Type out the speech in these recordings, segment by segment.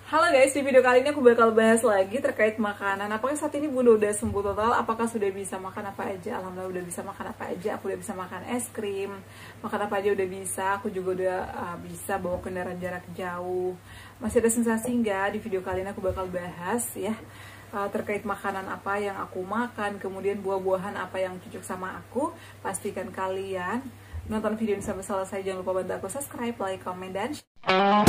Halo guys, di video kali ini aku bakal bahas lagi terkait makanan. Apakah saat ini Bunda udah sembuh total? Apakah sudah bisa makan apa aja? Alhamdulillah udah bisa makan apa aja. Aku udah bisa makan es krim, makan apa aja udah bisa. Aku juga udah bisa bawa kendaraan jarak jauh. Masih ada sensasi nggak? Di video kali ini aku bakal bahas ya terkait makanan apa yang aku makan, kemudian buah-buahan apa yang cocok sama aku. Pastikan kalian nonton video ini sampai selesai. Jangan lupa bantu aku subscribe, like, comment, dan share.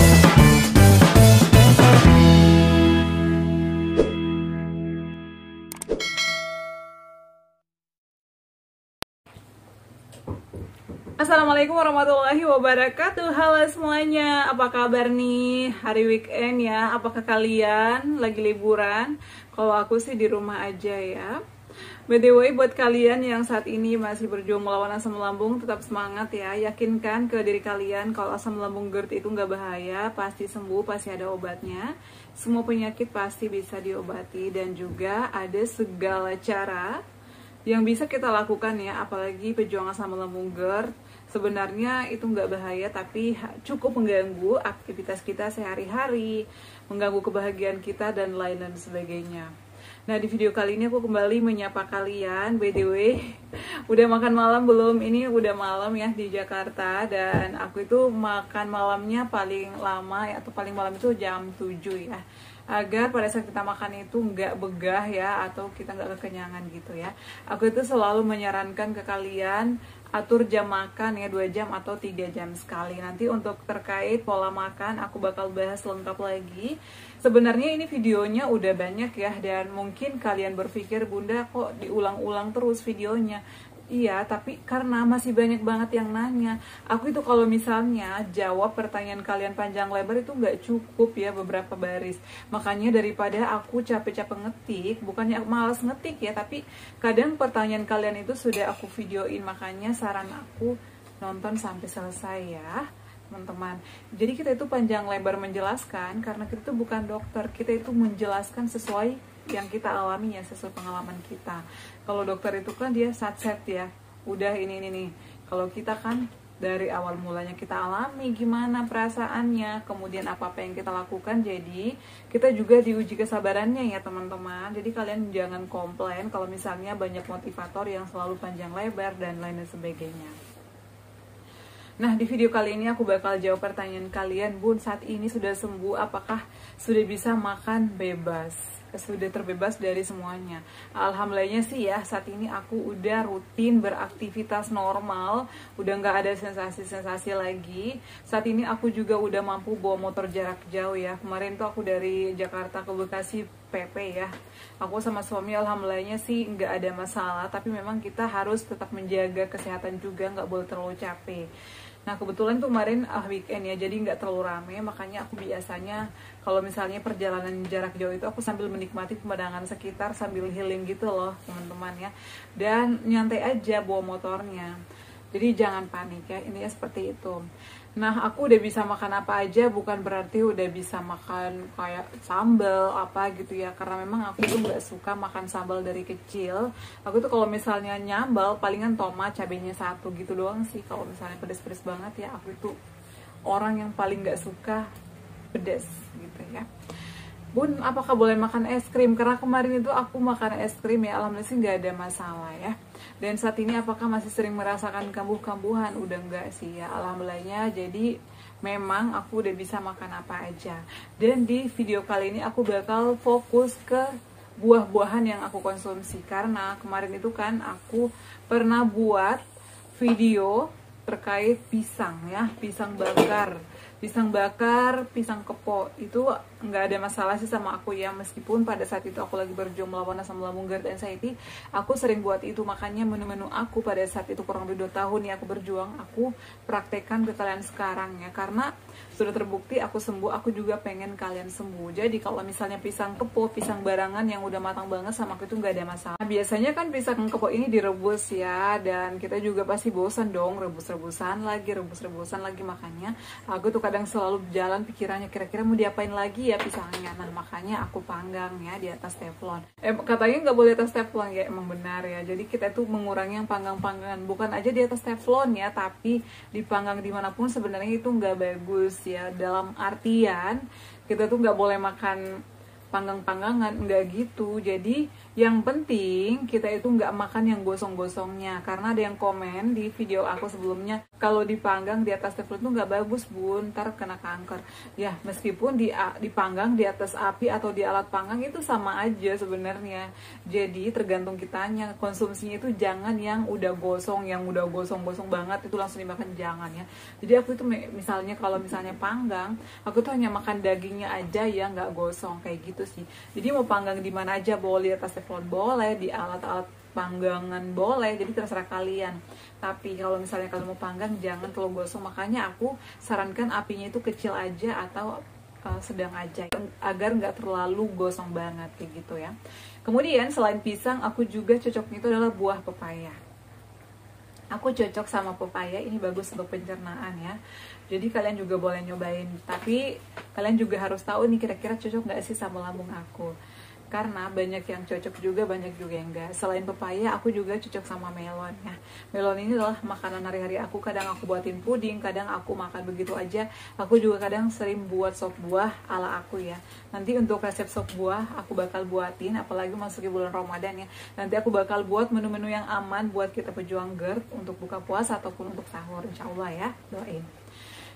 Assalamualaikum warahmatullahi wabarakatuh. Halo semuanya, apa kabar nih? Hari weekend ya, apakah kalian lagi liburan? Kalau aku sih di rumah aja ya. By the way, buat kalian yang saat ini masih berjuang melawan asam lambung, tetap semangat ya. Yakinkan ke diri kalian kalau asam lambung GERD itu nggak bahaya, pasti sembuh, pasti ada obatnya. Semua penyakit pasti bisa diobati, dan juga ada segala cara yang bisa kita lakukan ya, apalagi pejuang asam lambung GERD. Sebenarnya itu nggak bahaya, tapi cukup mengganggu aktivitas kita sehari-hari, mengganggu kebahagiaan kita, dan lain dan sebagainya. Nah, di video kali ini aku kembali menyapa kalian. By the way, udah makan malam belum? Ini udah malam ya di Jakarta, dan aku itu makan malamnya paling lama atau paling malam itu jam 7 ya, agar pada saat kita makan itu nggak begah ya, atau kita nggak kekenyangan gitu ya. Aku itu selalu menyarankan ke kalian atur jam makan ya, 2 jam atau 3 jam sekali. Nanti untuk terkait pola makan aku bakal bahas lengkap lagi. Sebenarnya ini videonya udah banyak ya, dan mungkin kalian berpikir, Bunda kok diulang-ulang terus videonya. Iya, tapi karena masih banyak banget yang nanya. Aku itu kalau misalnya jawab pertanyaan kalian panjang lebar itu nggak cukup ya, beberapa baris. Makanya daripada aku capek-capek ngetik, bukannya aku malas ngetik ya, tapi kadang pertanyaan kalian itu sudah aku videoin. Makanya saran aku nonton sampai selesai ya, teman-teman. Jadi kita itu panjang lebar menjelaskan karena kita itu bukan dokter, kita itu menjelaskan sesuai yang kita alami ya, sesuai pengalaman kita. Kalau dokter itu kan dia satset ya, udah ini nih. Kalau kita kan dari awal mulanya kita alami gimana perasaannya, kemudian apa-apa yang kita lakukan. Jadi kita juga diuji kesabarannya ya teman-teman. Jadi kalian jangan komplain kalau misalnya banyak motivator yang selalu panjang lebar dan lain sebagainya. Nah, di video kali ini aku bakal jawab pertanyaan kalian. Bun, saat ini sudah sembuh, apakah sudah bisa makan bebas? Sudah terbebas dari semuanya? Alhamdulillahnya sih ya, saat ini aku udah rutin beraktivitas normal, udah nggak ada sensasi-sensasi lagi. Saat ini aku juga udah mampu bawa motor jarak jauh ya. Kemarin tuh aku dari Jakarta ke Bekasi PP ya. Aku sama suami alhamdulillahnya sih nggak ada masalah, tapi memang kita harus tetap menjaga kesehatan juga, nggak boleh terlalu capek. Nah, kebetulan tuh kemarin weekend ya, jadi nggak terlalu rame. Makanya aku biasanya kalau misalnya perjalanan jarak jauh itu aku sambil menikmati pemandangan sekitar, sambil healing gitu loh teman-teman ya. Dan nyantai aja bawa motornya. Jadi jangan panik ya, ini ya seperti itu. Nah, aku udah bisa makan apa aja bukan berarti udah bisa makan kayak sambal apa gitu ya. Karena memang aku tuh nggak suka makan sambal dari kecil. Aku tuh kalau misalnya nyambal palingan tomat cabenya 1 gitu doang sih. Kalau misalnya pedes-pedes banget ya, aku itu orang yang paling nggak suka pedes gitu ya. Bun, apakah boleh makan es krim? Karena kemarin itu aku makan es krim ya, alhamdulillah sih nggak ada masalah ya. Dan saat ini apakah masih sering merasakan kambuh-kambuhan? Udah enggak sih ya, alhamdulillahnya. Jadi memang aku udah bisa makan apa aja. Dan di video kali ini aku bakal fokus ke buah-buahan yang aku konsumsi. Karena kemarin itu kan aku pernah buat video terkait pisang ya, pisang bakar, pisang kepo. Itu nggak ada masalah sih sama aku ya, meskipun pada saat itu aku lagi berjuang melawan asam lambung GERD anxiety, aku sering buat itu. Makanya menu-menu aku pada saat itu kurang lebih 2 tahun ya aku berjuang, aku praktekkan ke kalian sekarang ya, karena sudah terbukti aku sembuh. Aku juga pengen kalian sembuh. Jadi kalau misalnya pisang kepo, pisang barangan yang udah matang banget sama aku itu nggak ada masalah. Nah, biasanya kan pisang kepo ini direbus ya, dan kita juga pasti bosan dong rebus-rebusan lagi. Makanya aku tuh kadang selalu jalan pikirannya, kira-kira mau diapain lagi ya pisangnya. Nah, makanya aku panggang ya di atas teflon. Katanya nggak boleh atas teflon ya, emang benar ya. Jadi kita tuh mengurangi yang panggang-panggangan, bukan aja di atas teflon ya, tapi dipanggang dimanapun sebenarnya itu nggak bagus ya. Dalam artian kita tuh nggak boleh makan panggang-panggangan, enggak gitu. Jadi yang penting kita itu nggak makan yang gosong-gosongnya, karena ada yang komen di video aku sebelumnya kalau dipanggang di atas teflon tuh nggak bagus bun, ntar kena kanker. Ya meskipun dipanggang di atas api atau di alat panggang itu sama aja sebenarnya. Jadi tergantung kitanya, konsumsinya itu jangan yang udah gosong, yang udah gosong-gosong banget itu langsung dimakan, jangan ya. Jadi aku itu misalnya kalau misalnya panggang, aku tuh hanya makan dagingnya aja ya, nggak gosong kayak gitu sih. Jadi mau panggang di mana aja, boleh di atas teflon boleh, di alat-alat panggangan boleh, jadi terserah kalian. Tapi kalau misalnya kalian mau panggang jangan terlalu gosong, makanya aku sarankan apinya itu kecil aja atau sedang aja agar nggak terlalu gosong banget kayak gitu ya. Kemudian selain pisang, aku juga cocoknya itu adalah buah pepaya. Aku cocok sama pepaya, ini bagus untuk pencernaan ya. Jadi kalian juga boleh nyobain, tapi kalian juga harus tahu nih kira-kira cocok nggak sih sama lambung aku. Karena banyak yang cocok juga, banyak juga yang enggak. Selain pepaya, aku juga cocok sama melon ya. Melon ini adalah makanan hari-hari aku. Kadang aku buatin puding, kadang aku makan begitu aja. Aku juga kadang sering buat sop buah ala aku ya. Nanti untuk resep sop buah aku bakal buatin, apalagi masuk ke bulan Ramadan ya. Nanti aku bakal buat menu-menu yang aman buat kita pejuang GERD untuk buka puasa ataupun untuk sahur, insya Allah ya, doain.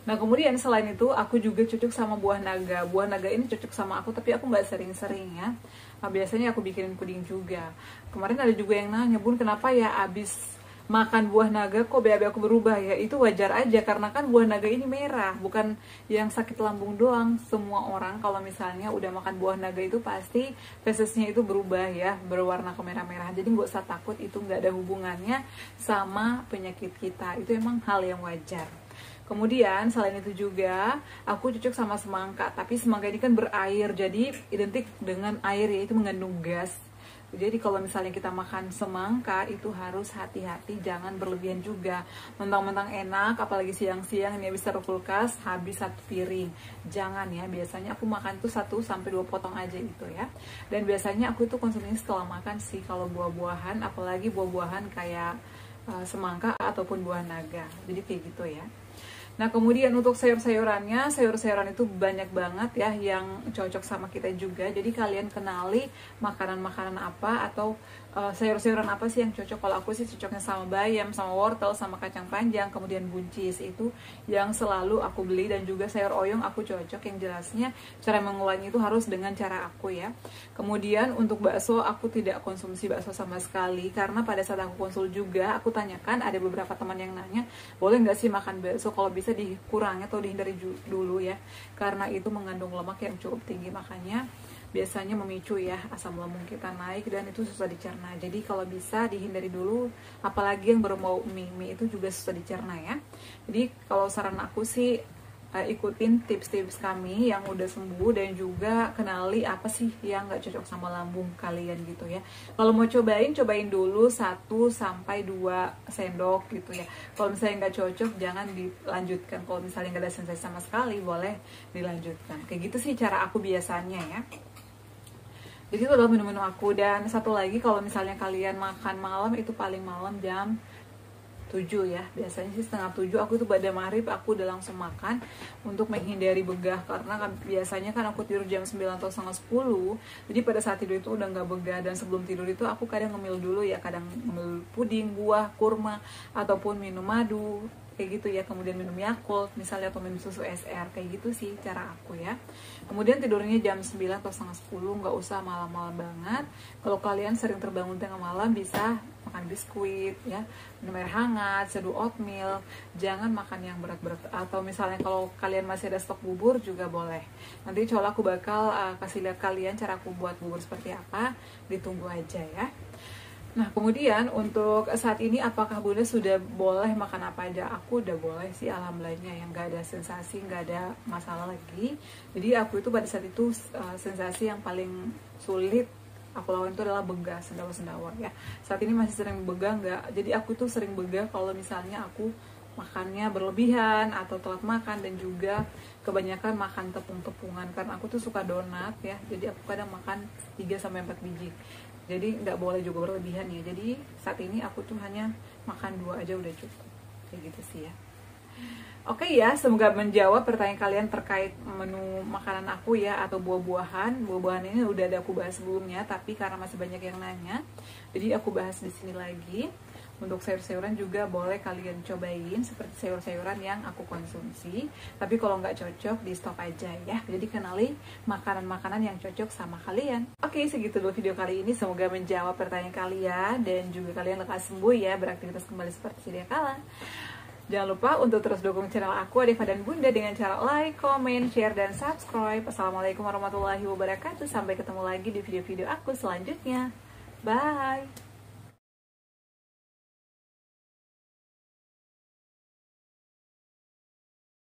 Nah kemudian selain itu aku juga cocok sama buah naga. Buah naga ini cocok sama aku, tapi aku nggak sering-sering ya. Nah, biasanya aku bikinin puding juga. Kemarin ada juga yang nanya, bun kenapa ya abis makan buah naga kok BAB aku berubah ya? Itu wajar aja, karena kan buah naga ini merah, bukan yang sakit lambung doang. Semua orang kalau misalnya udah makan buah naga itu pasti fesesnya itu berubah ya, berwarna kemerah-merah. Jadi nggak usah takut, itu nggak ada hubungannya sama penyakit kita. Itu emang hal yang wajar. Kemudian selain itu juga aku cocok sama semangka, tapi semangka ini kan berair, jadi identik dengan air, yaitu mengandung gas. Jadi kalau misalnya kita makan semangka itu harus hati-hati, jangan berlebihan juga. Mentang-mentang enak, apalagi siang-siang ini habis taruh kulkas, habis 1 piring. Jangan ya, biasanya aku makan tuh 1-2 potong aja gitu ya. Dan biasanya aku tuh konsumsinya setelah makan sih kalau buah-buahan, apalagi buah-buahan kayak semangka ataupun buah naga. Jadi kayak gitu ya. Nah kemudian untuk sayur-sayurannya, sayur-sayuran itu banyak banget ya yang cocok sama kita juga. Jadi kalian kenali makanan-makanan apa atau sayur-sayuran apa sih yang cocok. Kalau aku sih cocoknya sama bayam, sama wortel, sama kacang panjang, kemudian buncis, itu yang selalu aku beli. Dan juga sayur oyong aku cocok, yang jelasnya cara mengolahnya itu harus dengan cara aku ya. Kemudian untuk bakso, aku tidak konsumsi bakso sama sekali, karena pada saat aku konsul juga aku tanyakan, ada beberapa teman yang nanya boleh nggak sih makan bakso, kalau bisa dikurangi atau dihindari dulu ya, karena itu mengandung lemak yang cukup tinggi, makanya biasanya memicu ya asam lambung kita naik dan itu susah dicerna. Jadi kalau bisa dihindari dulu, apalagi yang berbau mie itu juga susah dicerna ya. Jadi kalau saran aku sih ikutin tips-tips kami yang udah sembuh, dan juga kenali apa sih yang nggak cocok sama lambung kalian gitu ya. Kalau mau cobain dulu 1-2 sendok gitu ya. Kalau misalnya nggak cocok jangan dilanjutkan. Kalau misalnya nggak ada sensasi sama sekali boleh dilanjutkan. Kayak gitu sih cara aku biasanya ya. Jadi itu adalah menu-menu aku. Dan satu lagi, kalau misalnya kalian makan malam itu paling malam jam 7 ya, biasanya sih 6:30 aku tuh pada maghrib aku udah langsung makan untuk menghindari begah, karena biasanya kan aku tidur jam 9 atau setengah 10, jadi pada saat tidur itu udah nggak begah. Dan sebelum tidur itu aku kadang ngemil dulu ya, kadang ngemil puding, buah, kurma, ataupun minum madu kayak gitu ya, kemudian minum Yakult misalnya atau minum susu SR, kayak gitu sih cara aku ya. Kemudian tidurnya jam 9 atau setengah 10, nggak usah malam-malam banget. Kalau kalian sering terbangun tengah malam bisa makan biskuit ya, minum air hangat, seduh oatmeal, jangan makan yang berat-berat. Atau misalnya kalau kalian masih ada stok bubur juga boleh. Nanti insya Allah aku bakal kasih lihat kalian cara aku buat bubur seperti apa, ditunggu aja ya. Nah kemudian untuk saat ini apakah Bunda sudah boleh makan apa aja? Aku udah boleh sih, alhamdulillahnya, yang gak ada sensasi, gak ada masalah lagi. Jadi aku itu pada saat itu sensasi yang paling sulit aku lawan itu adalah begah, sendawa-sendawa ya. Saat ini masih sering begah nggak? Jadi aku tuh sering begah kalau misalnya aku makannya berlebihan atau telat makan, dan juga kebanyakan makan tepung-tepungan, karena aku tuh suka donat ya. Jadi aku kadang makan 3-4 biji. Jadi nggak boleh juga berlebihan ya. Jadi saat ini aku tuh hanya makan 2 aja udah cukup, kayak gitu sih ya. Oke ya, semoga menjawab pertanyaan kalian terkait menu makanan aku ya, atau buah-buahan. Buah-buahan ini udah ada aku bahas sebelumnya, tapi karena masih banyak yang nanya, jadi aku bahas di sini lagi. Untuk sayur-sayuran juga boleh kalian cobain, seperti sayur-sayuran yang aku konsumsi. Tapi kalau nggak cocok, di stop aja ya. Jadi kenali makanan-makanan yang cocok sama kalian. Oke, segitu dulu video kali ini. Semoga menjawab pertanyaan kalian, dan juga kalian lekas sembuh ya, beraktivitas kembali seperti sedia kala. Jangan lupa untuk terus dukung channel aku, Deva dan Bunda, dengan cara like, comment, share, dan subscribe. Assalamualaikum warahmatullahi wabarakatuh. Sampai ketemu lagi di video-video aku selanjutnya. Bye!